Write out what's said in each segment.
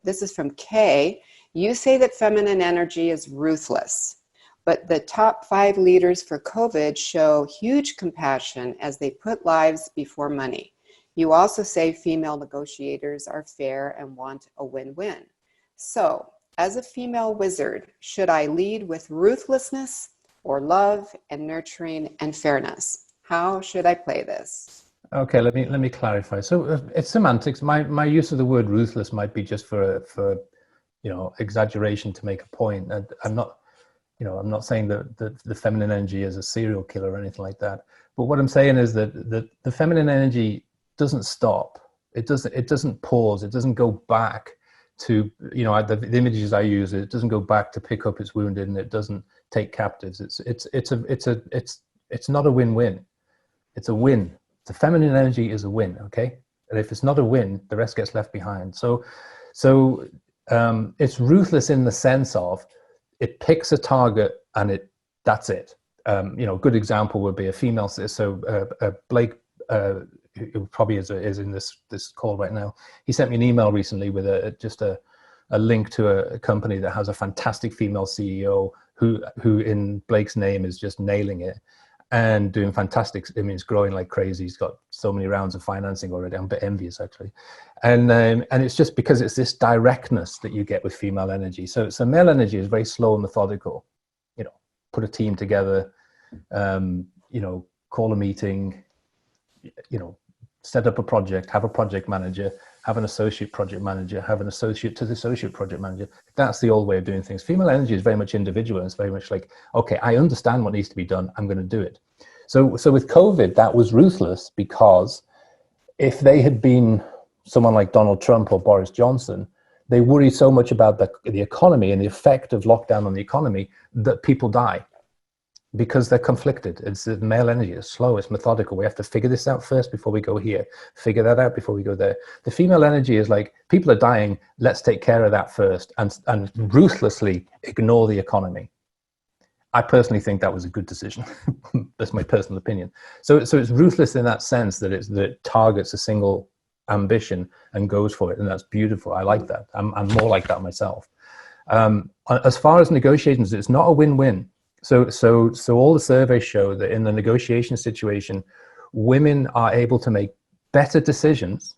This is from Kay. You say that feminine energy is ruthless, but the top 5 leaders for COVID show huge compassion as they put lives before money. You also say female negotiators are fair and want a win-win. So, as a female wizard, should I lead with ruthlessness or love and nurturing and fairness? How should I play this? Okay, let me clarify. So it's semantics. My use of the word ruthless might be just for exaggeration to make a point. And I'm not saying that the feminine energy is a serial killer or anything like that. But what I'm saying is that the feminine energy doesn't stop. It doesn't pause. It doesn't go back to, the images I use. It doesn't go back to pick up its wounded, and it doesn't take captives. It's not a win-win. It's a win. The feminine energy is a win. Okay, and if it's not a win, the rest gets left behind. So it's ruthless in the sense of it picks a target and that's it. Good example would be a female. So Blake, who probably is in this call right now, he sent me an email recently with just a link to a company that has a fantastic female CEO who in Blake's name is just nailing it and doing fantastic. I mean, it's growing like crazy. He's got so many rounds of financing already. I'm a bit envious, actually. And it's just because it's this directness that you get with female energy. So male energy is very slow and methodical. Put a team together, call a meeting, set up a project, have a project manager, have an associate project manager, have an associate to the associate project manager. That's the old way of doing things. Female energy is very much individual. And it's very much like, okay, I understand what needs to be done. I'm going to do it. So with COVID, that was ruthless, because if they had been someone like Donald Trump or Boris Johnson, they worry so much about the economy and the effect of lockdown on the economy that people die because they're conflicted. It's the male energy. It's slow. It's methodical. We have to figure this out first before we go here. Figure that out before we go there. The female energy is like, people are dying. Let's take care of that first and ruthlessly ignore the economy. I personally think that was a good decision. That's my personal opinion. So it's ruthless in that sense that it targets a single ambition and goes for it, and that's beautiful. I like that. I'm more like that myself. As far as negotiations, it's not a win-win. So all the surveys show that in the negotiation situation, women are able to make better decisions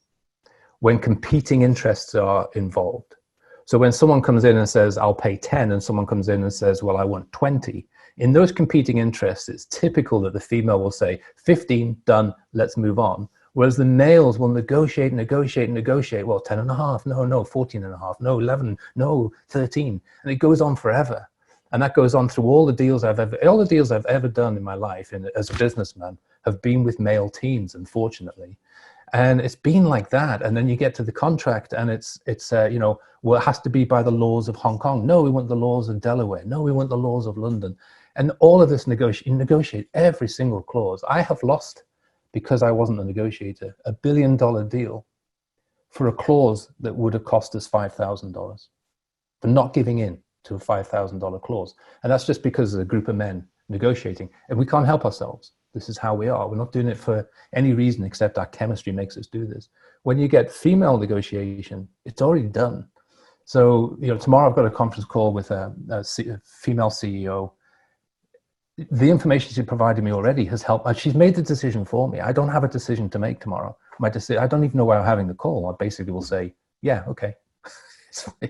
when competing interests are involved. So when someone comes in and says, I'll pay 10, and someone comes in and says, well, I want 20, in those competing interests, it's typical that the female will say, 15, done, let's move on. Whereas the males will negotiate. Well, 10 and a half, no, 14 and a half, no, 11, no, 13. And it goes on forever. And that goes on through all the deals I've ever done in my life as a businessman have been with male teams, unfortunately. And it's been like that. And then you get to the contract and it's well, it has to be by the laws of Hong Kong. No, we want the laws of Delaware. No, we want the laws of London. And all of this negotiate every single clause. I have lost, because I wasn't a negotiator, $1 billion deal for a clause that would have cost us $5,000 for not giving in to a $5,000 clause. And that's just because of a group of men negotiating, and we can't help ourselves. This is how we are. We're not doing it for any reason except our chemistry makes us do this. When you get female negotiation, it's already done. So, tomorrow I've got a conference call with a female CEO. The information she provided me already has helped. She's made the decision for me. I don't have a decision to make tomorrow. I don't even know why I'm having the call. I basically will say, yeah, okay.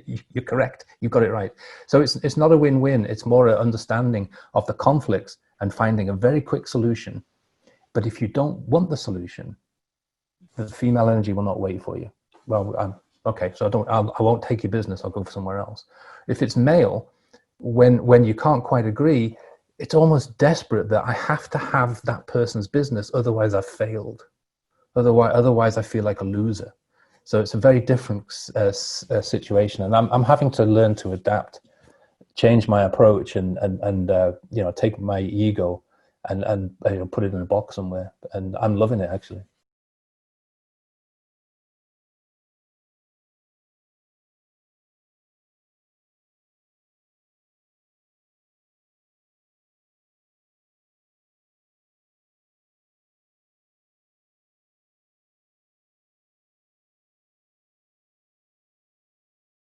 You're correct. You've got it right. So it's not a win-win. It's more an understanding of the conflicts and finding a very quick solution. But if you don't want the solution, the female energy will not wait for you. Well, okay, so I won't take your business. I'll go for somewhere else. If it's male, when you can't quite agree, it's almost desperate that I have to have that person's business. Otherwise, I've failed. Otherwise, I feel like a loser. So it's a very different situation, and I'm having to learn to adapt, change my approach, and take my ego and put it in a box somewhere. And I'm loving it, actually.